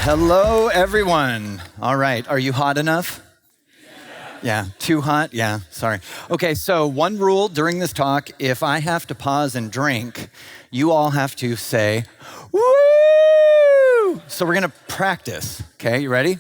Hello, everyone. All right, are you hot enough? Yeah, too hot? Yeah, sorry. Okay, so one rule during this talk, if I have to pause and drink, you all have to say, woo! So we're gonna practice, okay, you ready?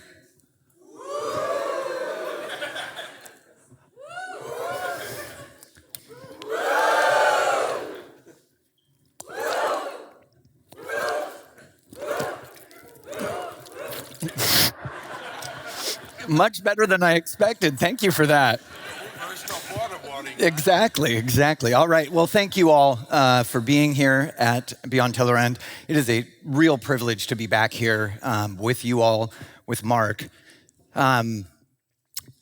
Much better than I expected. Thank you for that. Exactly. All right. Well, thank you all for being here at Beyond Tellerrand. It is a real privilege to be back here with you all, with Mark. I'm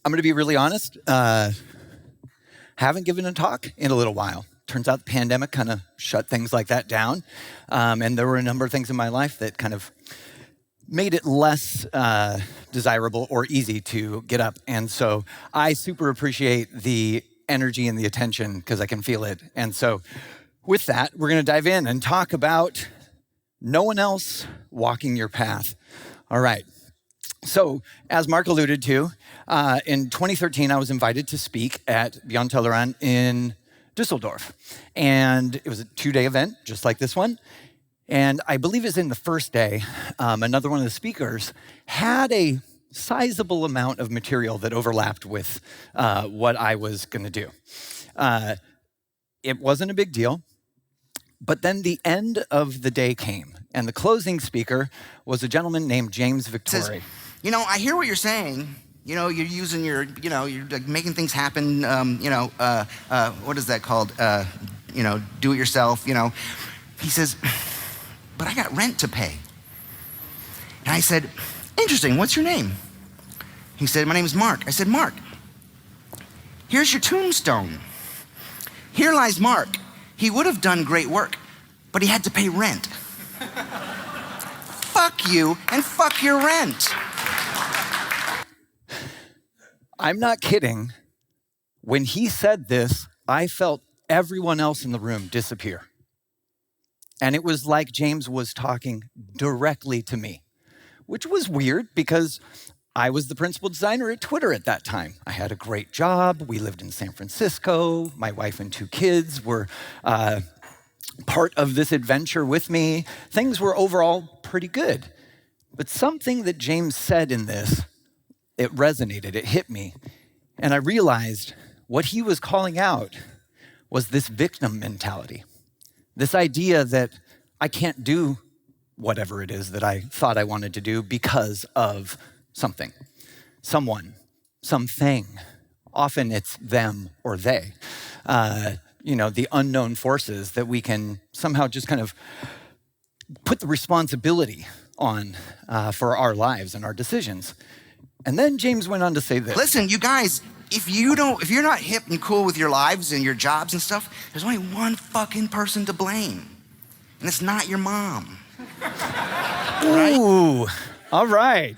going to be really honest. Haven't given a talk in a little while. Turns out the pandemic kind of shut things like that down. And there were a number of things in my life that kind of made it less desirable or easy to get up. And so I super appreciate the energy and the attention because I can feel it. And so with that, we're going to dive in and talk about no one else walking your path. All right. So as Mark alluded to, in 2013, I was invited to speak at Beyond Tellerrand in Düsseldorf. And it was a 2-day event, just like this one. And I believe it's in the first day, another one of the speakers had a sizable amount of material that overlapped with what I was going to do. It wasn't a big deal, but then the end of the day came, and the closing speaker was a gentleman named James Victori. Says, I hear what you're saying. You're using you're like making things happen. What is that called? Do it yourself. He says, but I got rent to pay. And I said, interesting, what's your name? He said, my name is Mark. I said, Mark, here's your tombstone. Here lies Mark. He would have done great work, but he had to pay rent. Fuck you and fuck your rent. I'm not kidding. When he said this, I felt everyone else in the room disappear. And it was like James was talking directly to me, which was weird because I was the principal designer at Twitter at that time. I had a great job. We lived in San Francisco. My wife and 2 kids were part of this adventure with me. Things were overall pretty good. But something that James said in this, it resonated, it hit me. And I realized what he was calling out was this victim mentality. This idea that I can't do whatever it is that I thought I wanted to do because of something, someone, something. Often it's them or they. The unknown forces that we can somehow just kind of put the responsibility on for our lives and our decisions. And then James went on to say this. Listen, you guys, if you're not hip and cool with your lives and your jobs and stuff, there's only one fucking person to blame. And it's not your mom. Right? Ooh, all right.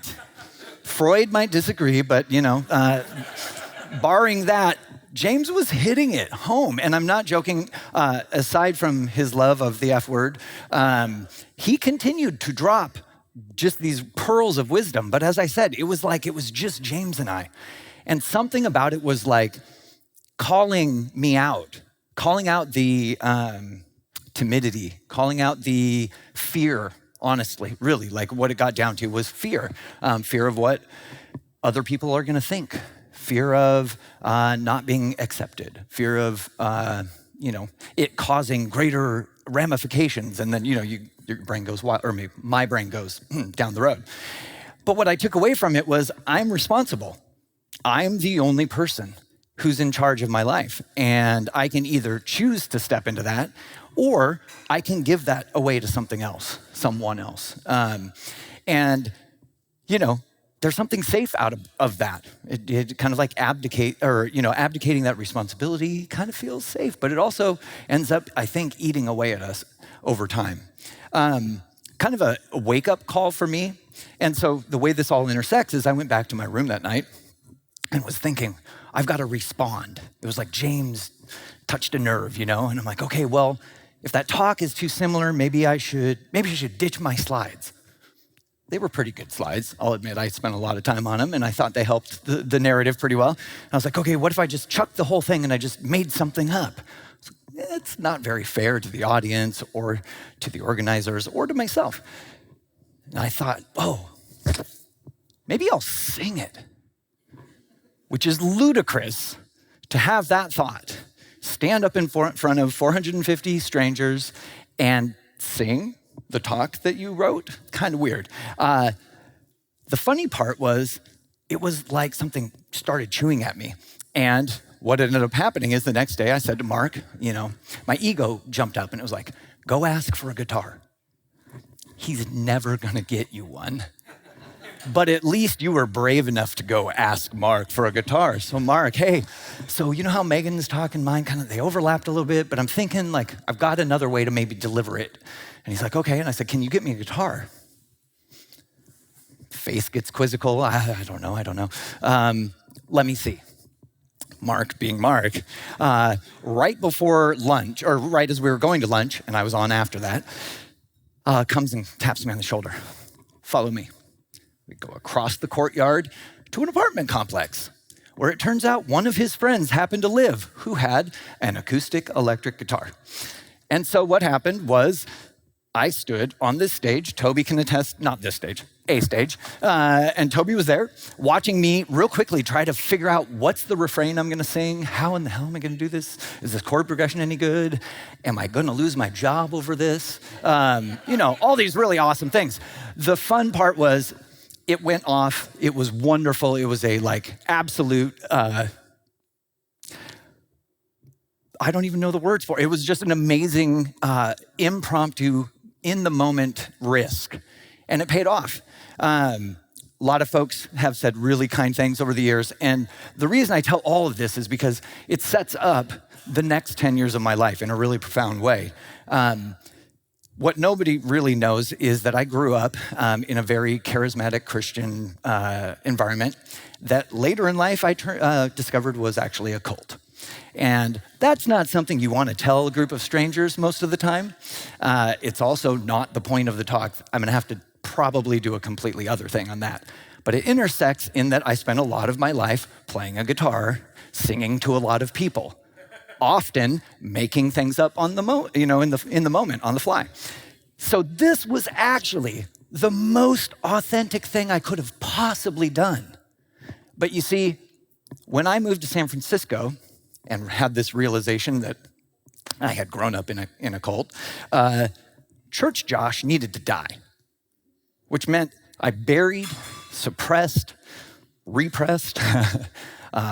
Freud might disagree, but barring that, James was hitting it home. And I'm not joking, aside from his love of the F word, he continued to drop just these pearls of wisdom. But as I said, it was like it was just James and I. And something about it was like calling me out, calling out the timidity, calling out the fear, honestly, really, like what it got down to was fear. Fear of what other people are gonna think, fear of not being accepted, fear of, it causing greater ramifications. And then, your brain goes wild, or maybe my brain goes down the road. But what I took away from it was I'm responsible. I'm the only person who's in charge of my life. And I can either choose to step into that, or I can give that away to something else, someone else. There's something safe out of that. It kind of like abdicating that responsibility kind of feels safe, but it also ends up, I think, eating away at us over time. Kind of a wake-up call for me. And so the way this all intersects is I went back to my room that night and was thinking, I've got to respond. It was like James touched a nerve, And I'm like, okay, well, if that talk is too similar, maybe I should ditch my slides. They were pretty good slides. I'll admit I spent a lot of time on them, and I thought they helped the narrative pretty well. And I was like, okay, what if I just chucked the whole thing and I just made something up? It's not very fair to the audience or to the organizers or to myself. And I thought, oh, maybe I'll sing it, which is ludicrous to have that thought. Stand up in front of 450 strangers and sing the talk that you wrote. Kind of weird. The funny part was, it was like something started chewing at me. And what ended up happening is the next day I said to Mark, my ego jumped up and it was like, go ask for a guitar. He's never gonna get you one. But at least you were brave enough to go ask Mark for a guitar. So Mark, hey, so you know how Megan's talk and mine they overlapped a little bit, but I'm thinking I've got another way to maybe deliver it. And he's like, okay. And I said, can you get me a guitar? Face gets quizzical. I don't know. Let me see. Mark being Mark, right before lunch, or right as we were going to lunch, and I was on after that, comes and taps me on the shoulder. Follow me. We go across the courtyard to an apartment complex where it turns out one of his friends happened to live who had an acoustic electric guitar. And so what happened was I stood on this stage. Toby can attest, not this stage, a stage. And Toby was there watching me real quickly try to figure out what's the refrain I'm gonna sing? How in the hell am I gonna do this? Is this chord progression any good? Am I gonna lose my job over this? All these really awesome things. The fun part was, it went off. It was wonderful. It was a absolute, I don't even know the words for it. It was just an amazing impromptu, in the moment risk. And it paid off. A lot of folks have said really kind things over the years. And the reason I tell all of this is because it sets up the next 10 years of my life in a really profound way. What nobody really knows is that I grew up in a very charismatic Christian environment that later in life I discovered was actually a cult. And that's not something you want to tell a group of strangers most of the time. It's also not the point of the talk. I'm going to have to probably do a completely other thing on that. But it intersects in that I spent a lot of my life playing a guitar, singing to a lot of people, often making things up on the in the moment, on the fly. So this was actually the most authentic thing I could have possibly done. But you see, when I moved to San Francisco and had this realization that I had grown up in a cult, Church Josh needed to die, which meant I buried, suppressed, repressed,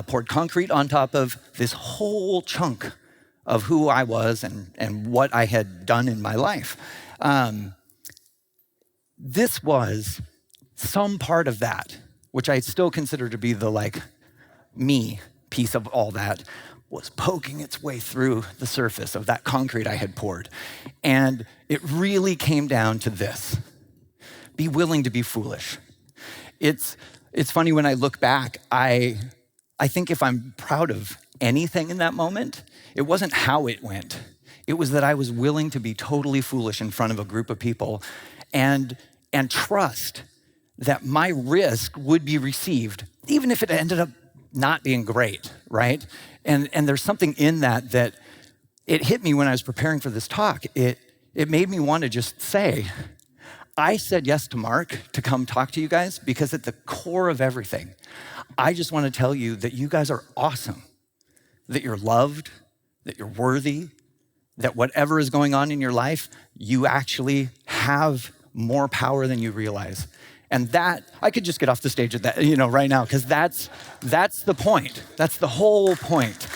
poured concrete on top of this whole chunk of who I was and what I had done in my life. This was some part of that, which I still consider to be the me piece of all that, was poking its way through the surface of that concrete I had poured. And it really came down to this: be willing to be foolish. It's funny when I look back, I think if I'm proud of anything in that moment, it wasn't how it went. It was that I was willing to be totally foolish in front of a group of people and trust that my risk would be received, even if it ended up not being great, right? And there's something in that it hit me when I was preparing for this talk. It made me want to just say, I said yes to Mark to come talk to you guys because at the core of everything, I just want to tell you that you guys are awesome, that you're loved, that you're worthy, that whatever is going on in your life, you actually have more power than you realize. And that, I could just get off the stage at that, right now, because that's the point. That's the whole point.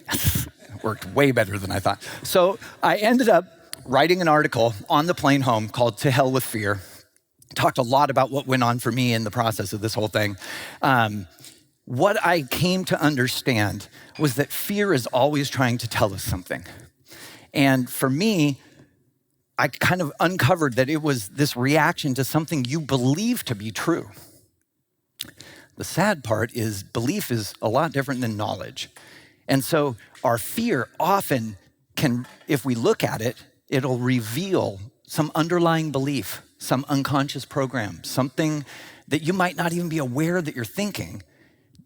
Yes, it worked way better than I thought. So I ended up writing an article on the plane home called "To Hell with Fear." Talked a lot about what went on for me in the process of this whole thing. What I came to understand was that fear is always trying to tell us something. And for me, I kind of uncovered that it was this reaction to something you believe to be true. The sad part is belief is a lot different than knowledge. And so our fear often can, if we look at it, it'll reveal some underlying belief, some unconscious program, something that you might not even be aware that you're thinking.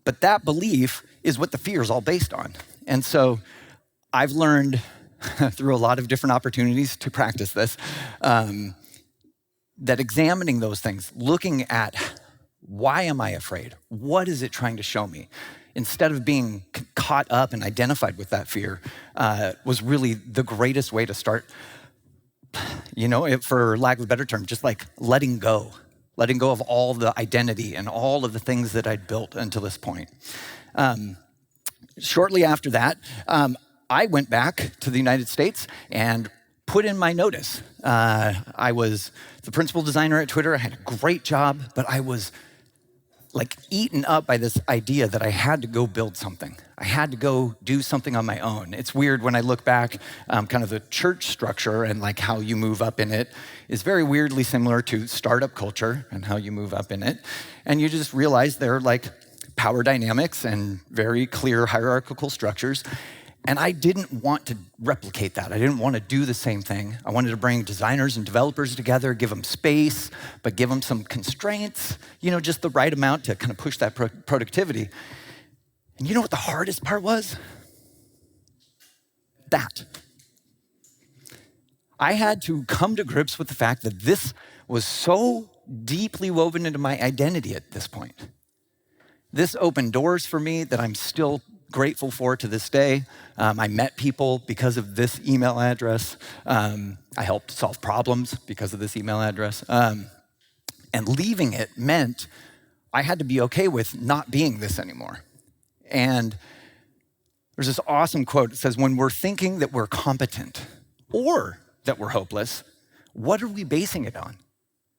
But that belief is what the fear is all based on. And so I've learned through a lot of different opportunities to practice this, that examining those things, looking at why am I afraid? What is it trying to show me? Instead of being caught up and identified with that fear, was really the greatest way to start, for lack of a better term, just like letting go of all the identity and all of the things that I'd built until this point. Shortly after that, I went back to the United States and put in my notice. I was the principal designer at Twitter. I had a great job, but I was like eaten up by this idea that I had to go build something. I had to go do something on my own. It's weird when I look back, kind of the church structure and like how you move up in it is very weirdly similar to startup culture and how you move up in it. And you just realize there are like power dynamics and very clear hierarchical structures. And I didn't want to replicate that. I didn't want to do the same thing. I wanted to bring designers and developers together, give them space, but give them some constraints, just the right amount to kind of push that productivity. And you know what the hardest part was? That. I had to come to grips with the fact that this was so deeply woven into my identity at this point. This opened doors for me that I'm still grateful for to this day. I met people because of this email address. I helped solve problems because of this email address. And leaving it meant I had to be okay with not being this anymore. And there's this awesome quote. It says, when we're thinking that we're competent or that we're hopeless, what are we basing it on?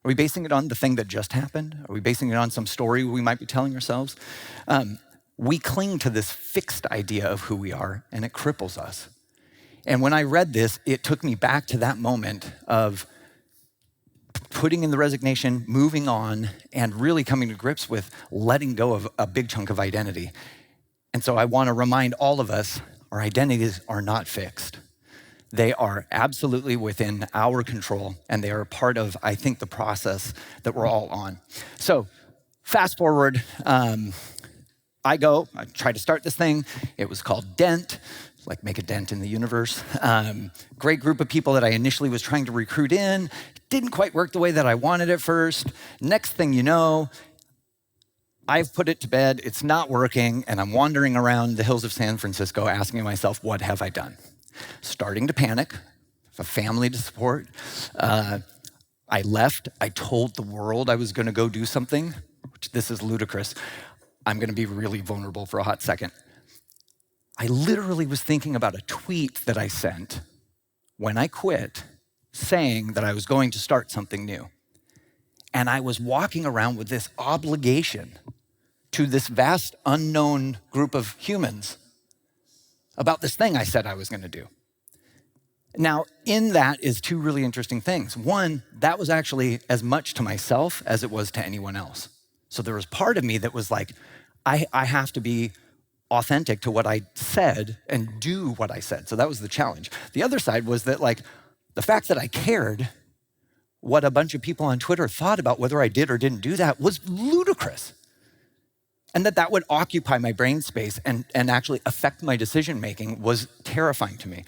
Are we basing it on the thing that just happened? Are we basing it on some story we might be telling ourselves? We cling to this fixed idea of who we are, and it cripples us. And when I read this, it took me back to that moment of putting in the resignation, moving on, and really coming to grips with letting go of a big chunk of identity. And so I want to remind all of us, our identities are not fixed. They are absolutely within our control, and they are part of, I think, the process that we're all on. So fast forward, I try to start this thing. It was called Dent, like make a dent in the universe. Great group of people that I initially was trying to recruit in. Didn't quite work the way that I wanted at first. Next thing you know, I've put it to bed, it's not working, and I'm wandering around the hills of San Francisco asking myself, what have I done? Starting to panic, a family to support. I left, I told the world I was gonna go do something, which this is ludicrous. I'm gonna be really vulnerable for a hot second. I literally was thinking about a tweet that I sent when I quit, saying that I was going to start something new. And I was walking around with this obligation to this vast unknown group of humans about this thing I said I was gonna do. Now, in that is two really interesting things. One, that was actually as much to myself as it was to anyone else. So there was part of me that was like, I have to be authentic to what I said and do what I said. So that was the challenge. The other side was that like, the fact that I cared what a bunch of people on Twitter thought about whether I did or didn't do that was ludicrous. And that would occupy my brain space and actually affect my decision-making was terrifying to me.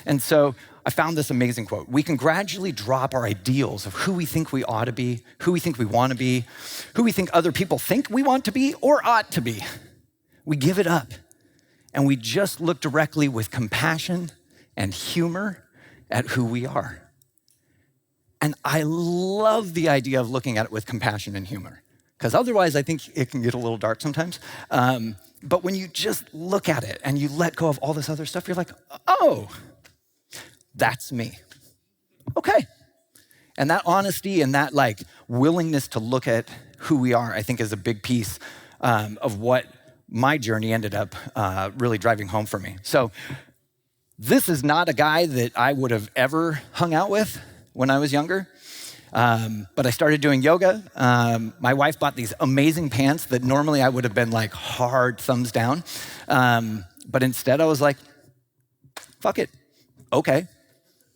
And so I found this amazing quote. We can gradually drop our ideals of who we think we ought to be, who we think we want to be, who we think other people think we want to be or ought to be. We give it up and we just look directly with compassion and humor at who we are. And I love the idea of looking at it with compassion and humor, because otherwise I think it can get a little dark sometimes. But when you just look at it and you let go of all this other stuff, you're like, oh, that's me. Okay. And that honesty and that like willingness to look at who we are, I think is a big piece of what my journey ended up really driving home for me. So this is not a guy that I would have ever hung out with when I was younger. But I started doing yoga. My wife bought these amazing pants that normally I would have been like hard thumbs down. But instead I was like, fuck it. Okay.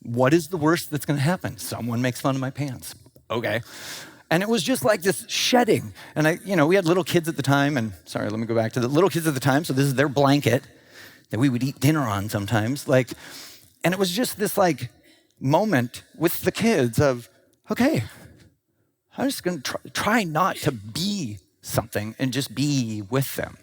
What is the worst that's going to happen? Someone makes fun of my pants. Okay. And it was just like this shedding. And we had little kids at the time, and sorry, let me go back to the little kids at the time. So this is their blanket that we would eat dinner on sometimes. And it was just this moment with the kids of, okay, I'm just going to try not to be something and just be with them.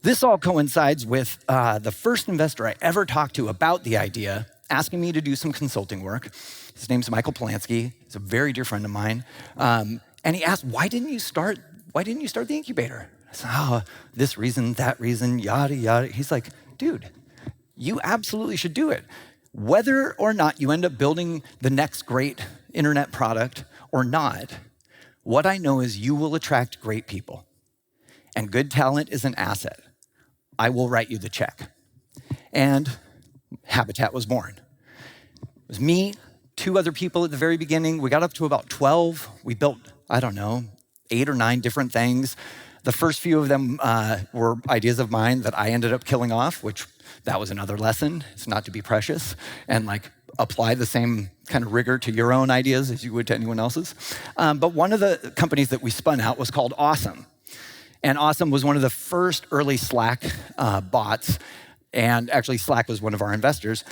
This all coincides with the first investor I ever talked to about the idea, asking me to do some consulting work. His name's Michael Polanski. He's a very dear friend of mine. And he asked, why didn't you start the incubator? I said, this reason, that reason, yada, yada. He's like, dude, you absolutely should do it. Whether or not you end up building the next great internet product or not, what I know is you will attract great people. And good talent is an asset. I will write you the check. And Habitat was born. It was me, 2 other people at the very beginning. We got up to about 12. We built, 8 or 9 different things. The first few of them were ideas of mine that I ended up killing off, which that was another lesson. It's not to be precious and apply the same kind of rigor to your own ideas as you would to anyone else's. But one of the companies that we spun out was called Awesome. And Awesome was one of the first early Slack bots. And actually, Slack was one of our investors.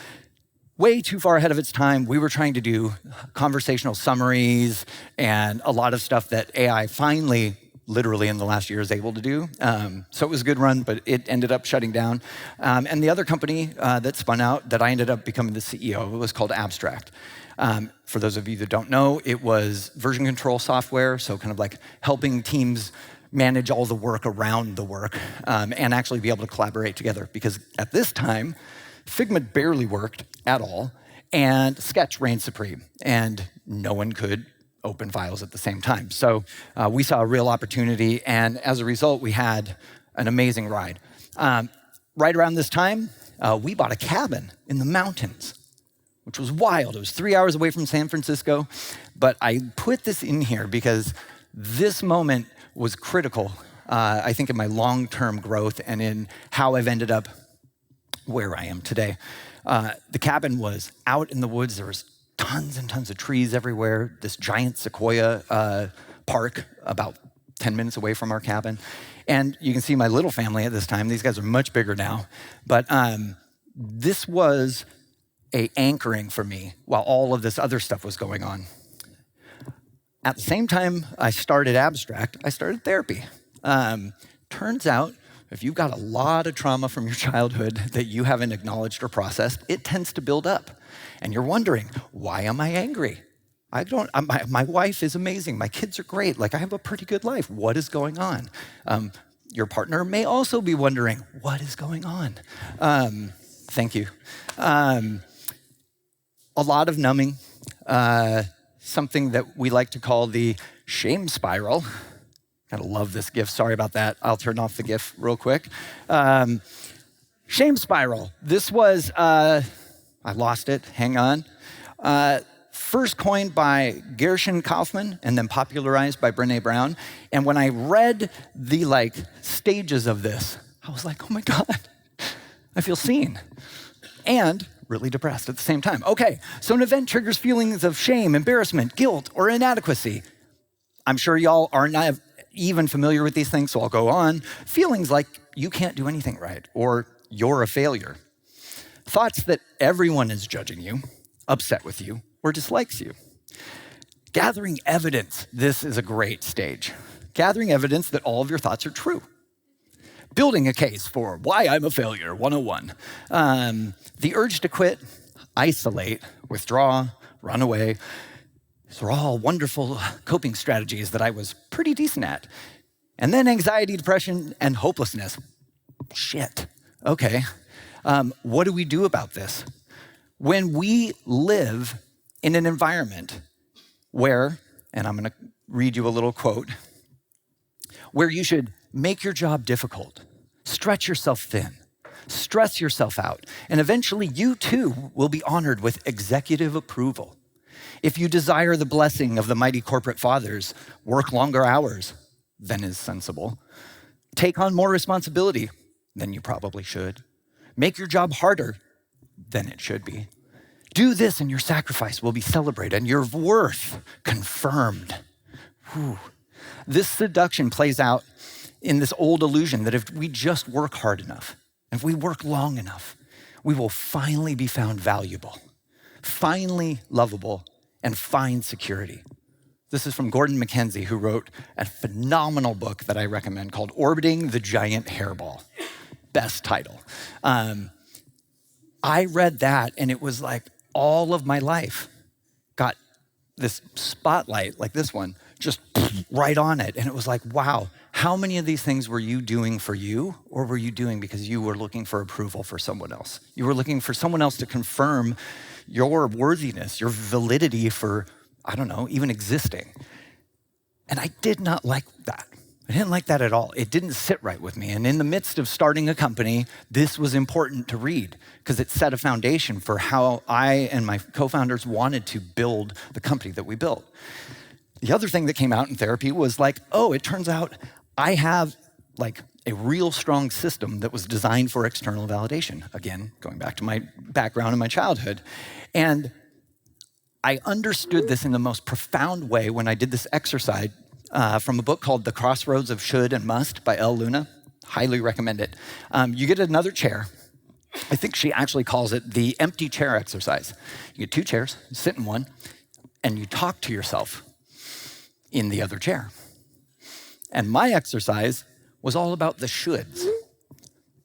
Way too far ahead of its time. We were trying to do conversational summaries and a lot of stuff that AI finally, literally in the last year, is able to do. So it was a good run, but it ended up shutting down. And the other company that spun out that I ended up becoming the CEO of was called Abstract. For those of you that don't know, it was version control software, so kind of helping teams manage all the work around the work and actually be able to collaborate together. Because at this time, Figma barely worked at all, and Sketch reigned supreme, and no one could open files at the same time. So we saw a real opportunity, and as a result, we had an amazing ride. Right around this time, we bought a cabin in the mountains, which was wild. It was 3 hours away from San Francisco, but I put this in here because this moment was critical, I think, in my long-term growth and in how I've ended up where I am today. The cabin was out in the woods. There was tons and tons of trees everywhere, this giant sequoia park about 10 minutes away from our cabin. And you can see my little family at this time. These guys are much bigger now. But this was an anchoring for me while all of this other stuff was going on. At the same time I started Abstract, I started therapy. Turns out, if you've got a lot of trauma from your childhood that you haven't acknowledged or processed, it tends to build up. And you're wondering, why am I angry? My wife is amazing. My kids are great. I have a pretty good life. What is going on? Your partner may also be wondering, what is going on? Thank you. A lot of numbing. Something that we like to call the shame spiral. Gotta love this GIF, sorry about that. I'll turn off the GIF real quick. Shame spiral. This was, I lost it, hang on. First coined by Gershon Kaufman and then popularized by Brené Brown. And when I read the stages of this, I was like, oh my God, I feel seen. And really depressed at the same time. Okay, so an event triggers feelings of shame, embarrassment, guilt, or inadequacy. I'm sure y'all are not even familiar with these things, so I'll go on. Feelings like you can't do anything right, or you're a failure. Thoughts that everyone is judging you, upset with you, or dislikes you. Gathering evidence. This is a great stage. Gathering evidence that all of your thoughts are true. Building a case for why I'm a failure, 101. The urge to quit, isolate, withdraw, run away. These are all wonderful coping strategies that I was pretty decent at. And then anxiety, depression, and hopelessness. Shit, okay. What do we do about this? When we live in an environment where, and I'm gonna read you a little quote, where you should make your job difficult, stretch yourself thin, stress yourself out, and eventually you too will be honored with executive approval. If you desire the blessing of the mighty corporate fathers, work longer hours than is sensible. Take on more responsibility than you probably should. Make your job harder than it should be. Do this and your sacrifice will be celebrated and your worth confirmed. Whew. This seduction plays out in this old illusion that if we just work hard enough, if we work long enough, we will finally be found valuable, finally lovable, and find security. This is from Gordon MacKenzie, who wrote a phenomenal book that I recommend called Orbiting the Giant Hairball. Best title. I read that and it was like all of my life got this spotlight like this one, just right on it. And it was like, wow, how many of these things were you doing for you, or were you doing because you were looking for approval for someone else? You were looking for someone else to confirm your worthiness, your validity for, I don't know, even existing. And I did not like that. I didn't like that at all. It didn't sit right with me. And in the midst of starting a company, this was important to read because it set a foundation for how I and my co-founders wanted to build the company that we built. The other thing that came out in therapy was like, oh, it turns out I have like a real strong system that was designed for external validation. Again, going back to my background in my childhood. And I understood this in the most profound way when I did this exercise from a book called The Crossroads of Should and Must by Elle Luna. Highly recommend it. You get another chair. I think she actually calls it the empty chair exercise. You get two chairs, you sit in one, and you talk to yourself in the other chair. And my exercise was all about the shoulds.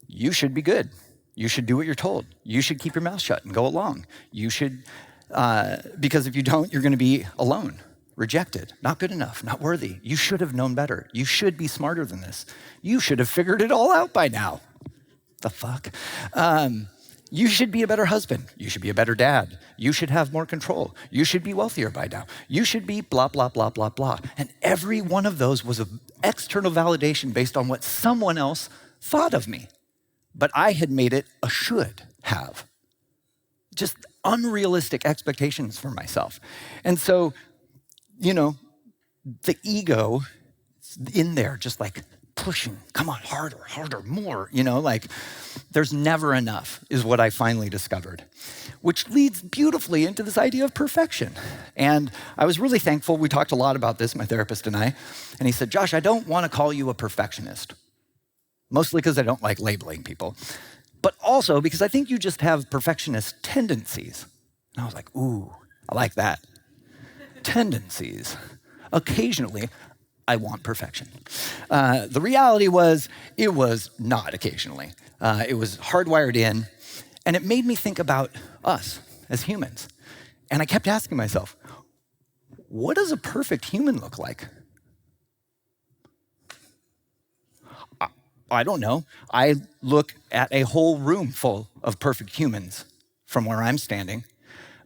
You should be good. You should do what you're told. You should keep your mouth shut and go along. You should, because if you don't, you're gonna be alone, rejected, not good enough, not worthy. You should have known better. You should be smarter than this. You should have figured it all out by now. The fuck? You should be a better husband. You should be a better dad. You should have more control. You should be wealthier by now. You should be blah, blah, blah, blah, blah. And every one of those was an external validation based on what someone else thought of me. But I had made it a should have. Just unrealistic expectations for myself. And so, you know, the ego in there just like pushing, come on, harder, harder, more, you know, like there's never enough is what I finally discovered, which leads beautifully into this idea of perfection. And I was really thankful. We talked a lot about this, my therapist and I, and he said, Josh, I don't want to call you a perfectionist, mostly because I don't like labeling people, but also because I think you just have perfectionist tendencies. And I was like, ooh, I like that. Tendencies. Occasionally, I want perfection. The reality was, it was not occasionally. It was hardwired in, and it made me think about us as humans. And I kept asking myself, what does a perfect human look like? I don't know. I look at a whole room full of perfect humans from where I'm standing,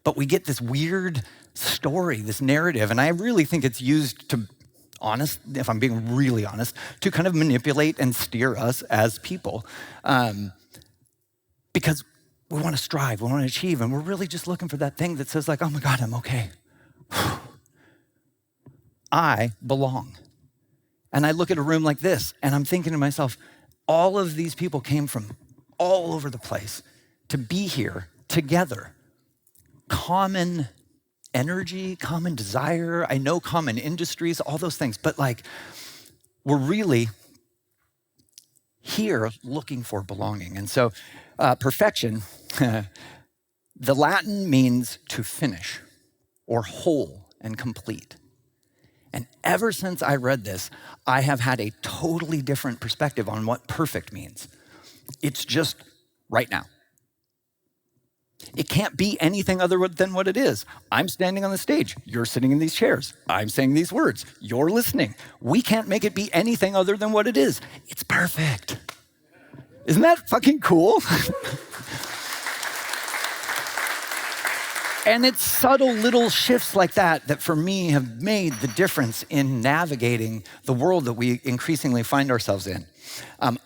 but we get this weird story, this narrative, and I really think it's used to if I'm being really honest, to kind of manipulate and steer us as people. Because we want to strive, we want to achieve, and we're really just looking for that thing that says like, oh my God, I'm okay. I belong. And I look at a room like this, and I'm thinking to myself, all of these people came from all over the place to be here together. Common energy, common desire, I know common industries, all those things, but like we're really here looking for belonging. And so perfection, the Latin means to finish or whole and complete. And ever since I read this, I have had a totally different perspective on what perfect means. It's just right now. It can't be anything other than what it is. I'm standing on the stage. You're sitting in these chairs. I'm saying these words. You're listening. We can't make it be anything other than what it is. It's perfect. Isn't that fucking cool? And it's subtle little shifts like that that for me have made the difference in navigating the world that we increasingly find ourselves in.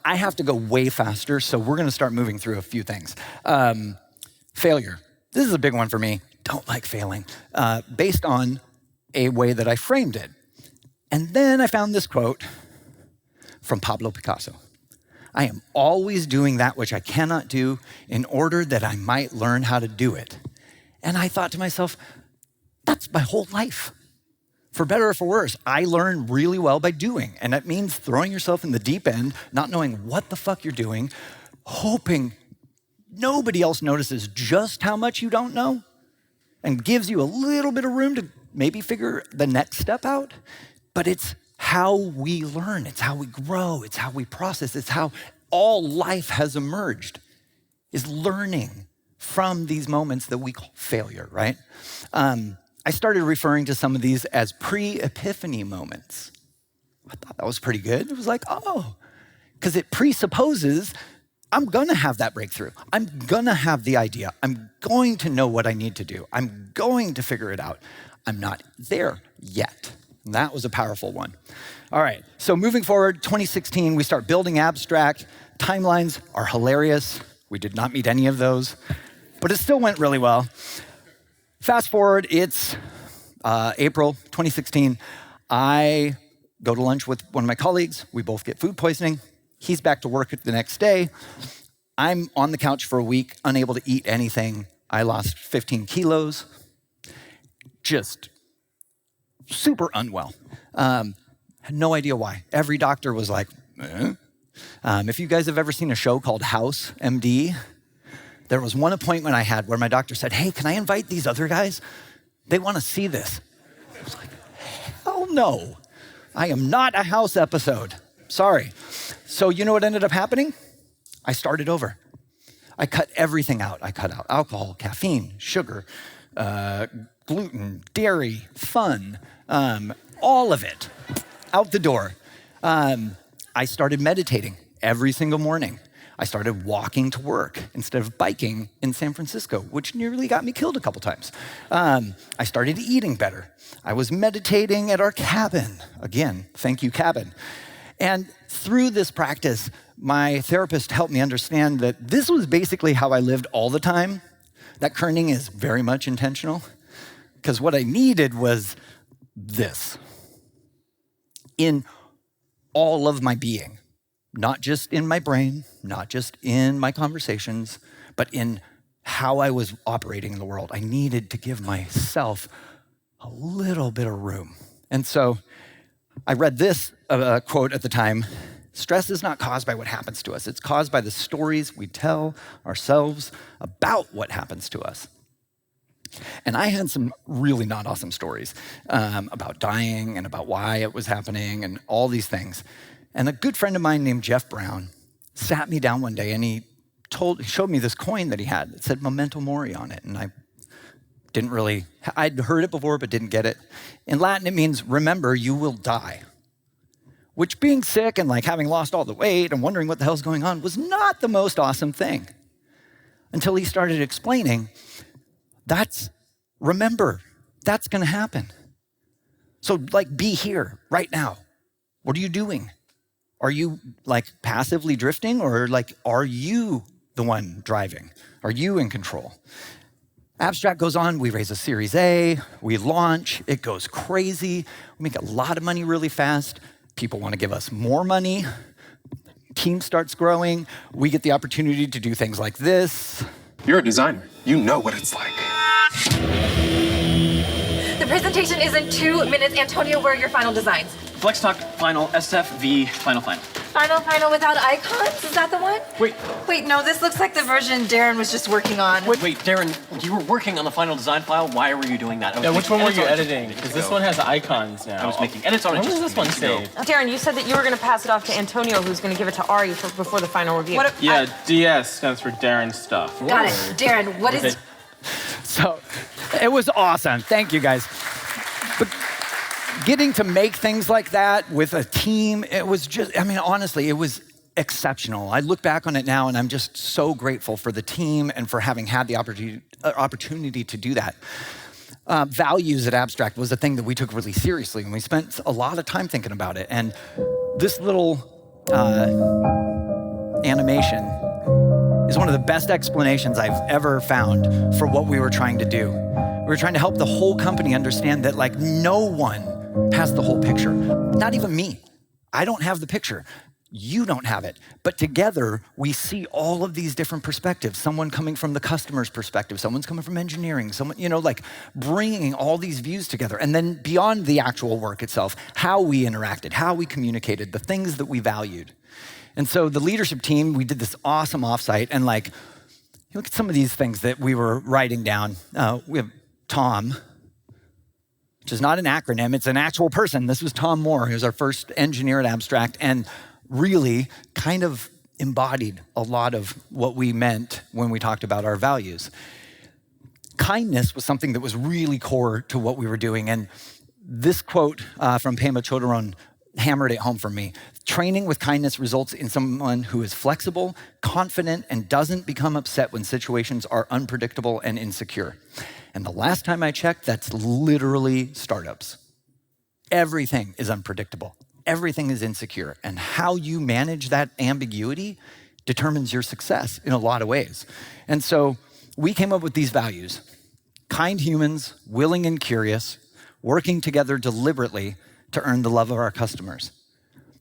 I have to go way faster, so we're gonna start moving through a few things. Failure. This is a big one for me. don't like failing, based on a way that I framed it. And then I found this quote from Pablo Picasso. I am always doing that which I cannot do in order that I might learn how to do it. And I thought to myself, that's my whole life. For better or for worse, I learn really well by doing. And that means throwing yourself in the deep end, not knowing what the fuck you're doing, hoping nobody else notices just how much you don't know, and gives you a little bit of room to maybe figure the next step out. But it's how we learn, it's how we grow, it's how we process, it's how all life has emerged, is learning from these moments that we call failure, right? I started referring to some of these as pre-epiphany moments. I thought that was pretty good. It was like, oh, because it presupposes I'm gonna have that breakthrough. I'm gonna have the idea. I'm going to know what I need to do. I'm going to figure it out. I'm not there yet. And that was a powerful one. All right, so moving forward, 2016, we start building Abstract. Timelines are hilarious. We did not meet any of those, but it still went really well. Fast forward, it's April 2016. I go to lunch with one of my colleagues. We both get food poisoning. He's back to work the next day. I'm on the couch for a week, unable to eat anything. I lost 15 kilos. Just super unwell. Had no idea why. Every doctor was like, if you guys have ever seen a show called House MD, there was one appointment I had where my doctor said, hey, can I invite these other guys? They want to see this. I was like, hell no. I am not a House episode. Sorry. So you know what ended up happening? I started over. I cut everything out. I cut out alcohol, caffeine, sugar, gluten, dairy, fun, all of it out the door. I started meditating every single morning. I started walking to work instead of biking in San Francisco, which nearly got me killed a couple times. I started eating better. I was meditating at our cabin. Again, thank you, cabin. And through this practice, my therapist helped me understand that this was basically how I lived all the time. That kerning is very much intentional, because what I needed was this in all of my being. Not just in my brain, not just in my conversations, but in how I was operating in the world. I needed to give myself a little bit of room. And so I read this quote at the time: stress is not caused by what happens to us. It's caused by the stories we tell ourselves about what happens to us. And I had some really not awesome stories about dying and about why it was happening and all these things. And a good friend of mine named Jeff Brown sat me down one day and he showed me this coin that he had. It said Memento Mori on it. And I'd heard it before, but didn't get it. In Latin, it means remember you will die. Which, being sick and like having lost all the weight and wondering what the hell's going on, was not the most awesome thing. Until he started explaining, remember, that's gonna happen. So like, be here right now. What are you doing? Are you like passively drifting, or like, are you the one driving? Are you in control? Abstract goes on, we raise a Series A, we launch, it goes crazy. We make a lot of money really fast. People want to give us more money. Team starts growing. We get the opportunity to do things like this. You're a designer. You know what it's like. The presentation is in 2 minutes. Antonio, where are your final designs? Flex Talk Final, SFV Final. Final without icons? Is that the one? Wait, no, this looks like the version Darren was just working on. Wait, Darren, you were working on the final design file. Why were you doing that? Yeah, which one were you editing? Because this one has icons now. I was making edits on it. When was this one saved? Darren, you said that you were going to pass it off to Antonio, who's going to give it to Ari before the final review. Yeah, DS stands for Darren Stuff. Got it. Darren, what is... So it was awesome. Thank you, guys. But getting to make things like that with a team, it was just, honestly, it was exceptional. I look back on it now and I'm just so grateful for the team and for having had the opportunity to do that. Values at Abstract was a thing that we took really seriously, and we spent a lot of time thinking about it. And this little animation is one of the best explanations I've ever found for what we were trying to do. We were trying to help the whole company understand that like no one has the whole picture, not even me. I don't have the picture. You don't have it. But together, we see all of these different perspectives. Someone coming from the customer's perspective, someone's coming from engineering, someone, like bringing all these views together. And then beyond the actual work itself, how we interacted, how we communicated, the things that we valued. And so the leadership team, we did this awesome offsite, and like, look at some of these things that we were writing down. We have Tom, which is not an acronym, it's an actual person. This was Tom Moore, who was our first engineer at Abstract, and really kind of embodied a lot of what we meant when we talked about our values. Kindness was something that was really core to what we were doing, and this quote from Pema Chodron hammered it home for me. Training with kindness results in someone who is flexible, confident, and doesn't become upset when situations are unpredictable and insecure. And the last time I checked, that's literally startups. Everything is unpredictable. Everything is insecure. And how you manage that ambiguity determines your success in a lot of ways. And so we came up with these values: kind humans, willing and curious, working together deliberately to earn the love of our customers.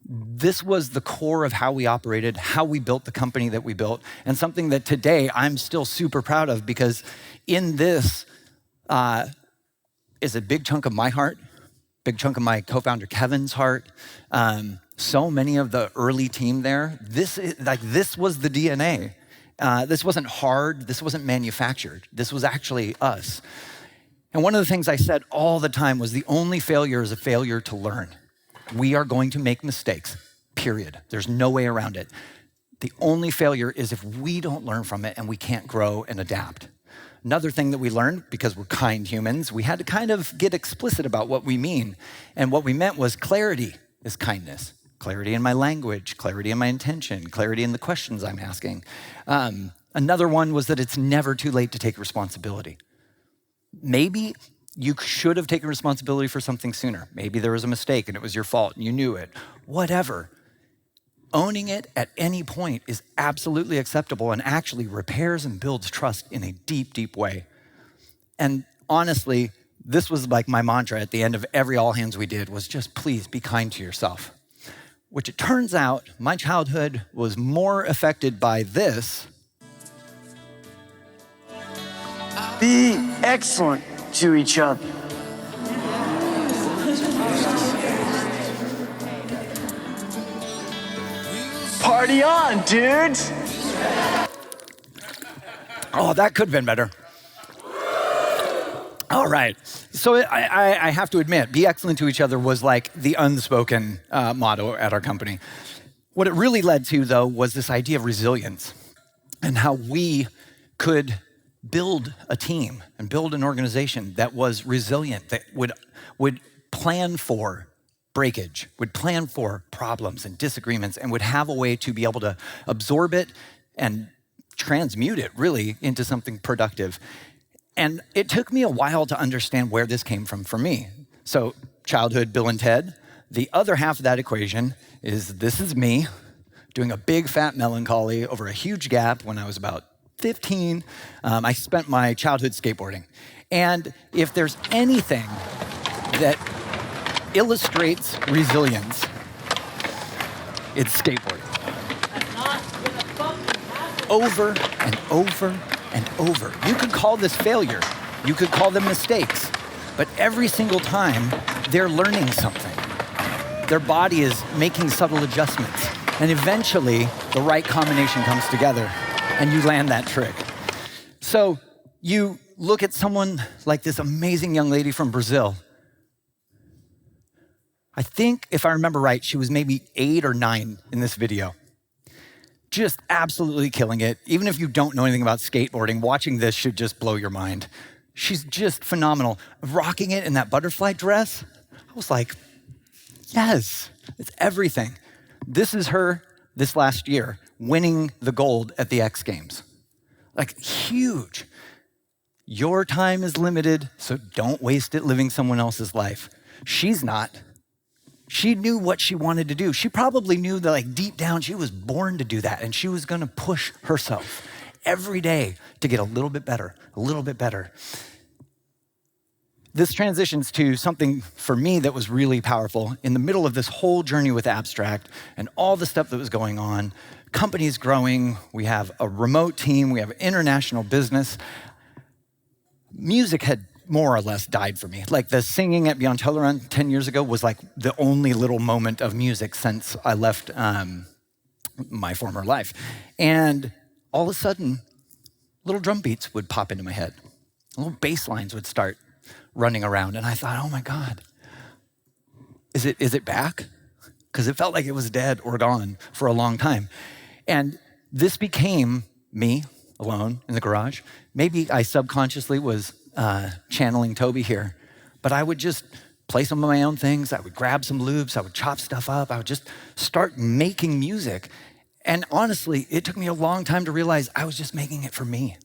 This was the core of how we operated, how we built the company that we built, and something that today I'm still super proud of, because in this is a big chunk of my heart, big chunk of my co-founder Kevin's heart, so many of the early team there. This was the DNA. This wasn't hard, this wasn't manufactured, this was actually us. And one of the things I said all the time was the only failure is a failure to learn. We are going to make mistakes, period. There's no way around it. The only failure is if we don't learn from it and we can't grow and adapt. Another thing that we learned, because we're kind humans, we had to kind of get explicit about what we mean. And what we meant was clarity is kindness. Clarity in my language, clarity in my intention, clarity in the questions I'm asking. Another one was that it's never too late to take responsibility. Maybe you should have taken responsibility for something sooner. Maybe there was a mistake and it was your fault and you knew it. Whatever. Owning it at any point is absolutely acceptable and actually repairs and builds trust in a deep, deep way. And honestly, this was like my mantra at the end of every all hands we did, was just please be kind to yourself. Which it turns out my childhood was more affected by this. Be excellent to each other. Party on, dudes! Oh, that could have been better. All right. So I have to admit, be excellent to each other was like the unspoken motto at our company. What it really led to, though, was this idea of resilience and how we could build a team and build an organization that was resilient, that would plan for breakage, would plan for problems and disagreements, and would have a way to be able to absorb it and transmute it really into something productive. And it took me a while to understand where this came from for me. So childhood, Bill and Ted. The other half of that equation is this is me doing a big fat melancholy over a huge gap when I was about 15. I spent my childhood skateboarding. And if there's anything that illustrates resilience, it's skateboarding. Over and over and over. You could call this failure. You could call them mistakes. But every single time, they're learning something. Their body is making subtle adjustments. And eventually, the right combination comes together, and you land that trick. So you look at someone like this amazing young lady from Brazil. I think, if I remember right, she was maybe 8 or 9 in this video. Just absolutely killing it. Even if you don't know anything about skateboarding, watching this should just blow your mind. She's just phenomenal. Rocking it in that butterfly dress, I was like, yes, it's everything. This is her this last year, winning the gold at the X Games. Like, huge. Your time is limited, so don't waste it living someone else's life. She's not. She knew what she wanted to do. She probably knew that, like, deep down, she was born to do that, and she was gonna push herself every day to get a little bit better, a little bit better. this transitions to something for me that was really powerful. In the middle of this whole journey with abstract and all the stuff that was going on, companies growing, we have a remote team, we have international business. Music had more or less died for me. Like the singing at Beyond Tellerrand 10 years ago was like the only little moment of music since I left my former life. And all of a sudden, little drum beats would pop into my head. Little bass lines would start running around. And I thought, oh my God, is it back? Because it felt like it was dead or gone for a long time. And this became me alone in the garage. Maybe I subconsciously was channeling Toby here, but I would just play some of my own things. I would grab some loops. I would chop stuff up. I would just start making music. And honestly, it took me a long time to realize I was just making it for me.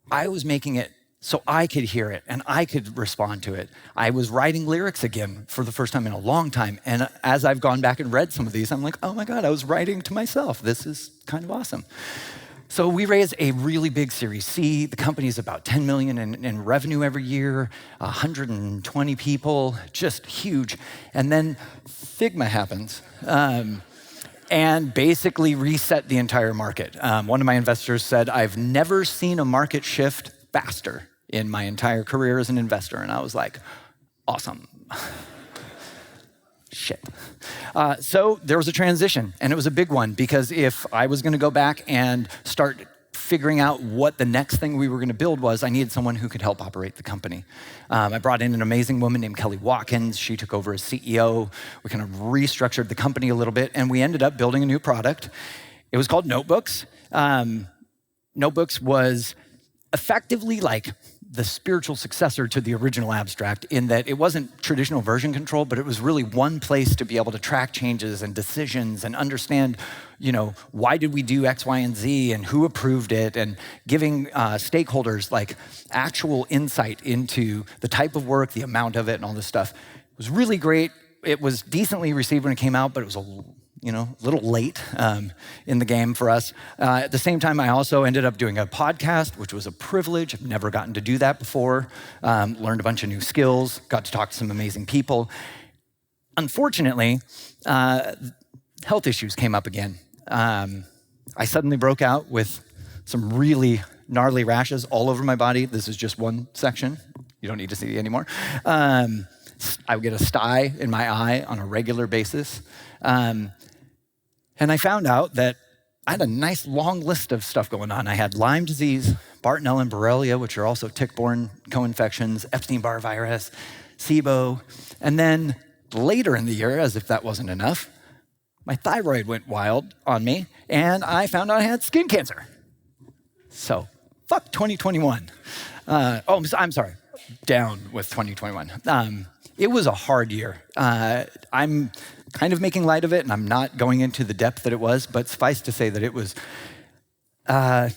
I was making it so I could hear it and I could respond to it. I was writing lyrics again for the first time in a long time. And as I've gone back and read some of these, I'm like, oh my God, I was writing to myself. This is kind of awesome. So we raised a really big Series C. The company is about 10 million in revenue every year, 120 people, just huge. And then Figma happens and basically reset the entire market. One of my investors said, I've never seen a market shift faster in my entire career as an investor. And I was like, awesome. Shit. So there was a transition, and it was a big one, because if I was going to go back and start figuring out what the next thing we were going to build was, I needed someone who could help operate the company. I brought in an amazing woman named Kelly Watkins. She took over as CEO. We kind of restructured the company a little bit, and we ended up building a new product. It was called Notebooks. Notebooks was effectively like the spiritual successor to the original abstract, in that it wasn't traditional version control, but it was really one place to be able to track changes and decisions and understand, why did we do X, Y, and Z, and who approved it, and giving stakeholders like actual insight into the type of work, the amount of it, and all this stuff. It was really great. It was decently received when it came out, but it was a little late in the game for us. At the same time, I also ended up doing a podcast, which was a privilege. I've never gotten to do that before. Learned a bunch of new skills, got to talk to some amazing people. Unfortunately, health issues came up again. I suddenly broke out with some really gnarly rashes all over my body. This is just one section. You don't need to see it anymore. I would get a sty in my eye on a regular basis. And I found out that I had a nice long list of stuff going on. I had Lyme disease, Bartonella and Borrelia, which are also tick-borne co-infections, Epstein-Barr virus, SIBO. And then later in the year, as if that wasn't enough, my thyroid went wild on me, and I found out I had skin cancer. So, fuck 2021. I'm sorry, down with 2021. It was a hard year. I'm kind of making light of it, and I'm not going into the depth that it was, but suffice to say that it was, like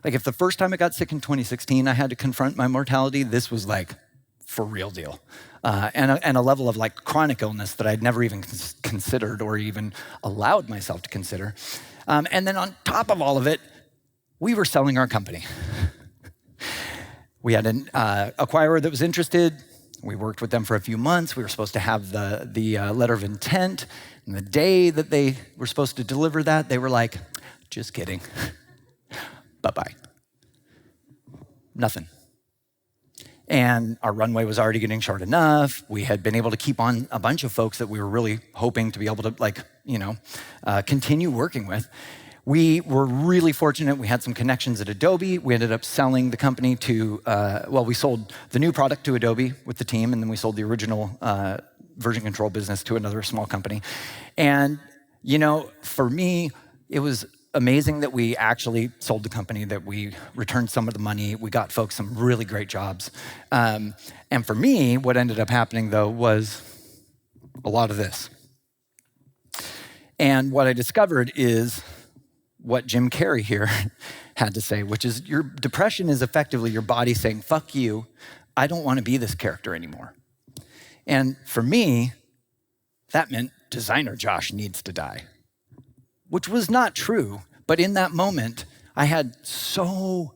if the first time I got sick in 2016, I had to confront my mortality, this was like for real deal. And a level of like chronic illness that I'd never even considered or even allowed myself to consider. And then on top of all of it, we were selling our company. We had an acquirer that was interested. We worked with them for a few months. We were supposed to have the letter of intent. And the day that they were supposed to deliver that, they were like, just kidding. Bye-bye. Nothing. And our runway was already getting short enough. We had been able to keep on a bunch of folks that we were really hoping to be able to continue working with. We were really fortunate. We had some connections at Adobe. We ended up selling the company to, we sold the new product to Adobe with the team, and then we sold the original version control business to another small company. And, for me, it was amazing that we actually sold the company, that we returned some of the money. We got folks some really great jobs. And for me, what ended up happening, though, was a lot of this. And what I discovered is what Jim Carrey here had to say, which is your depression is effectively your body saying, fuck you, I don't want to be this character anymore. And for me, that meant designer Josh needs to die, which was not true. But in that moment, I had so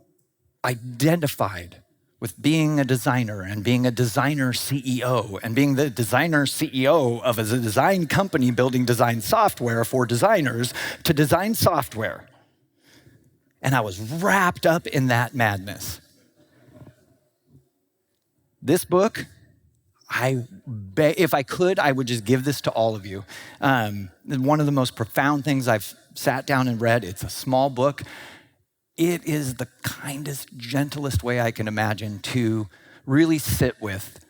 identified with being a designer and being a designer CEO and being the designer CEO of a design company building design software for designers to design software. And I was wrapped up in that madness. This book, if I could, I would just give this to all of you. One of the most profound things I've sat down and read. It's a small book. It is the kindest, gentlest way I can imagine to really sit with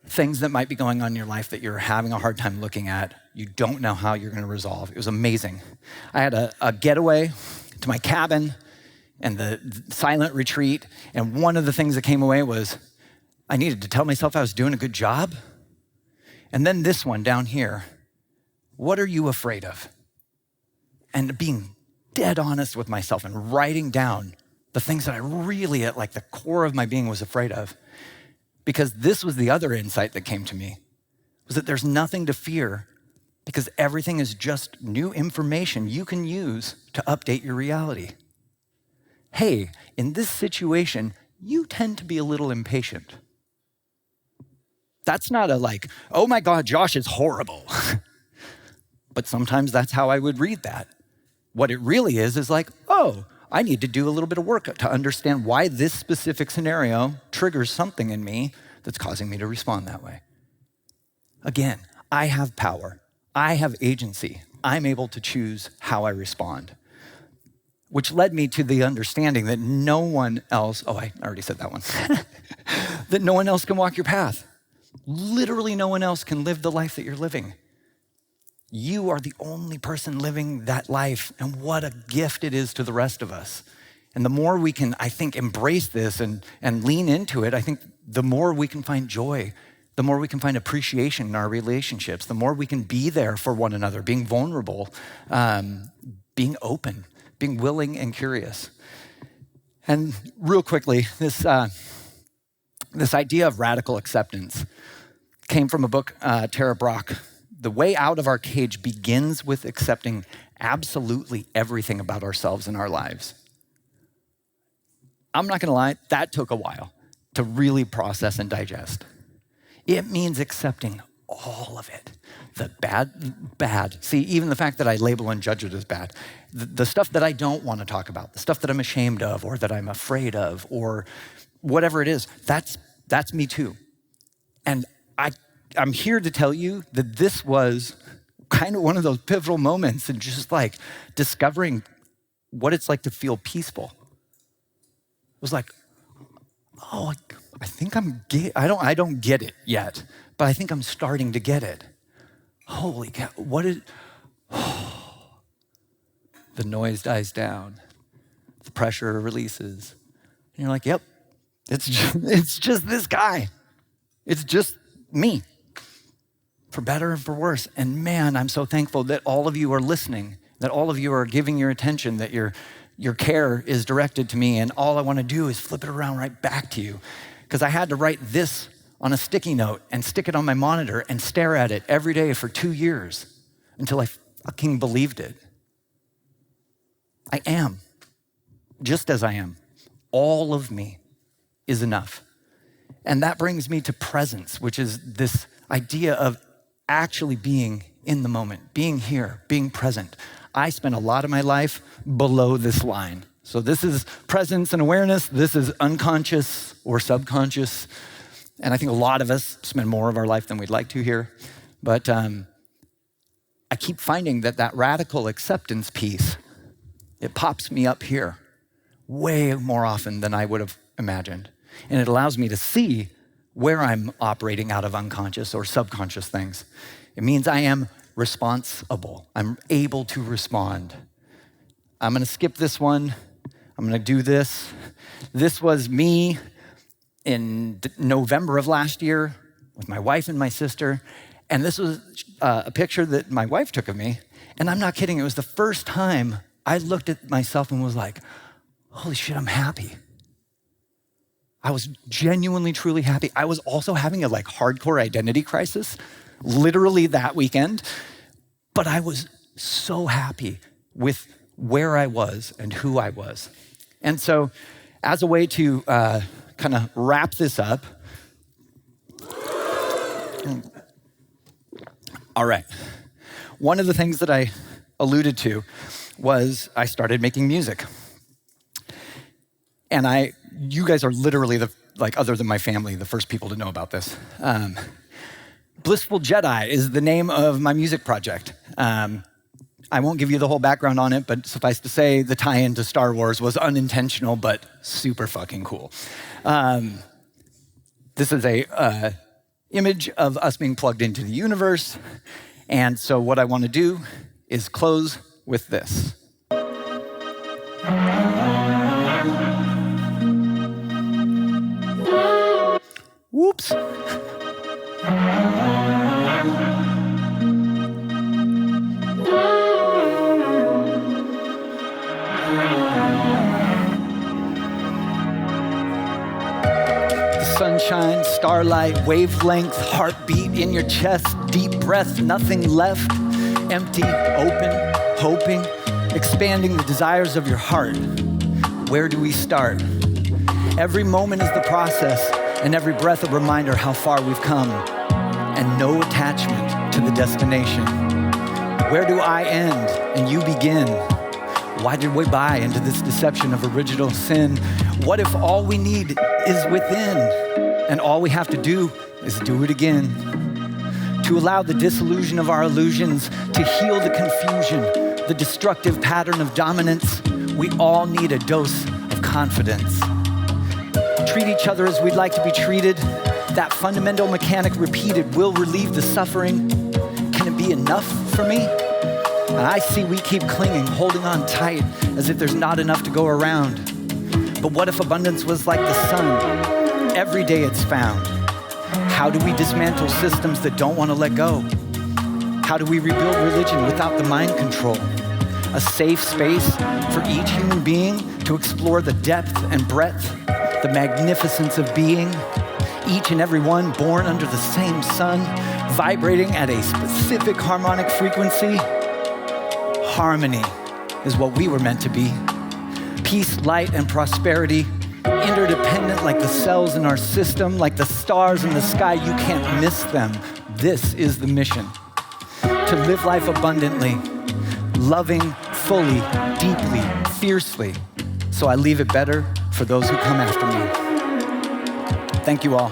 things that might be going on in your life that you're having a hard time looking at. You don't know how you're going to resolve. It was amazing. I had a getaway to my cabin and the silent retreat, and one of the things that came away was I needed to tell myself I was doing a good job. And then this one down here, what are you afraid of? And being dead honest with myself and writing down the things that I really at like the core of my being was afraid of. Because this was the other insight that came to me, was that there's nothing to fear because everything is just new information you can use to update your reality. Hey, in this situation, you tend to be a little impatient. That's not a like, oh my God, Josh is horrible. But sometimes that's how I would read that. What it really is like, oh, I need to do a little bit of work to understand why this specific scenario triggers something in me that's causing me to respond that way. Again, I have power. I have agency. I'm able to choose how I respond, which led me to the understanding that no one else, I already said that one, that no one else can walk your path. Literally no one else can live the life that you're living. You are the only person living that life, and what a gift it is to the rest of us. And the more we can, I think, embrace this and lean into it, I think the more we can find joy, the more we can find appreciation in our relationships, the more we can be there for one another, being vulnerable, being open, being willing and curious. And real quickly, this idea of radical acceptance came from a book, Tara Brach. The way out of our cage begins with accepting absolutely everything about ourselves and our lives. I'm not gonna lie, that took a while to really process and digest. It means accepting all of it. The bad. See, even the fact that I label and judge it as bad, the stuff that I don't want to talk about, the stuff that I'm ashamed of or that I'm afraid of or whatever it is, that's me too. And I'm here to tell you that this was kind of one of those pivotal moments in just like discovering what it's like to feel peaceful. It was like, oh, I think I don't get it yet, but I think I'm starting to get it. Holy cow, the noise dies down, the pressure releases, and you're like, yep, it's just this guy. It's just me, for better and for worse. And man, I'm so thankful that all of you are listening, that all of you are giving your attention, that your care is directed to me, and all I want to do is flip it around right back to you. Because I had to write this on a sticky note and stick it on my monitor and stare at it every day for 2 years until I fucking believed it. I am, just as I am. All of me is enough. And that brings me to presence, which is this idea of actually being in the moment, being here, being present. I spent a lot of my life below this line. So this is presence and awareness. This is unconscious or subconscious. And I think a lot of us spend more of our life than we'd like to here. But I keep finding that radical acceptance piece, it pops me up here way more often than I would have imagined. And it allows me to see where I'm operating out of unconscious or subconscious things. It means I am responsible. I'm able to respond. I'm gonna skip this one. I'm gonna do this. This was me in November of last year with my wife and my sister. And this was a picture that my wife took of me. And I'm not kidding, it was the first time I looked at myself and was like, holy shit, I'm happy. I was genuinely, truly happy. I was also having a hardcore identity crisis, literally that weekend. But I was so happy with where I was and who I was. And so as a way to kind of wrap this up, all right. One of the things that I alluded to was I started making music. And you guys are literally other than my family, the first people to know about this. Blissful Jedi is the name of my music project. I won't give you the whole background on it, but suffice to say, the tie-in to Star Wars was unintentional, but super fucking cool. This is a image of us being plugged into the universe. And so what I want to do is close with this. Whoops. Sunshine, starlight, wavelength, heartbeat in your chest, deep breath, nothing left, empty, open, hoping, expanding the desires of your heart. Where do we start? Every moment is the process, and every breath a reminder how far we've come, and no attachment to the destination. Where do I end and you begin? Why did we buy into this deception of original sin? What if all we need is within, and all we have to do is do it again? To allow the disillusion of our illusions to heal the confusion, the destructive pattern of dominance, we all need a dose of confidence. Treat each other as we'd like to be treated. That fundamental mechanic repeated will relieve the suffering. Can it be enough for me? And I see we keep clinging, holding on tight, as if there's not enough to go around. But what if abundance was like the sun? Every day it's found. How do we dismantle systems that don't want to let go? How do we rebuild religion without the mind control? A safe space for each human being to explore the depth and breadth, the magnificence of being. Each and every one born under the same sun, vibrating at a specific harmonic frequency. Harmony is what we were meant to be. Peace, light, and prosperity, interdependent like the cells in our system, like the stars in the sky, you can't miss them. This is the mission. To live life abundantly, loving fully, deeply, fiercely, so I leave it better for those who come after me. Thank you all.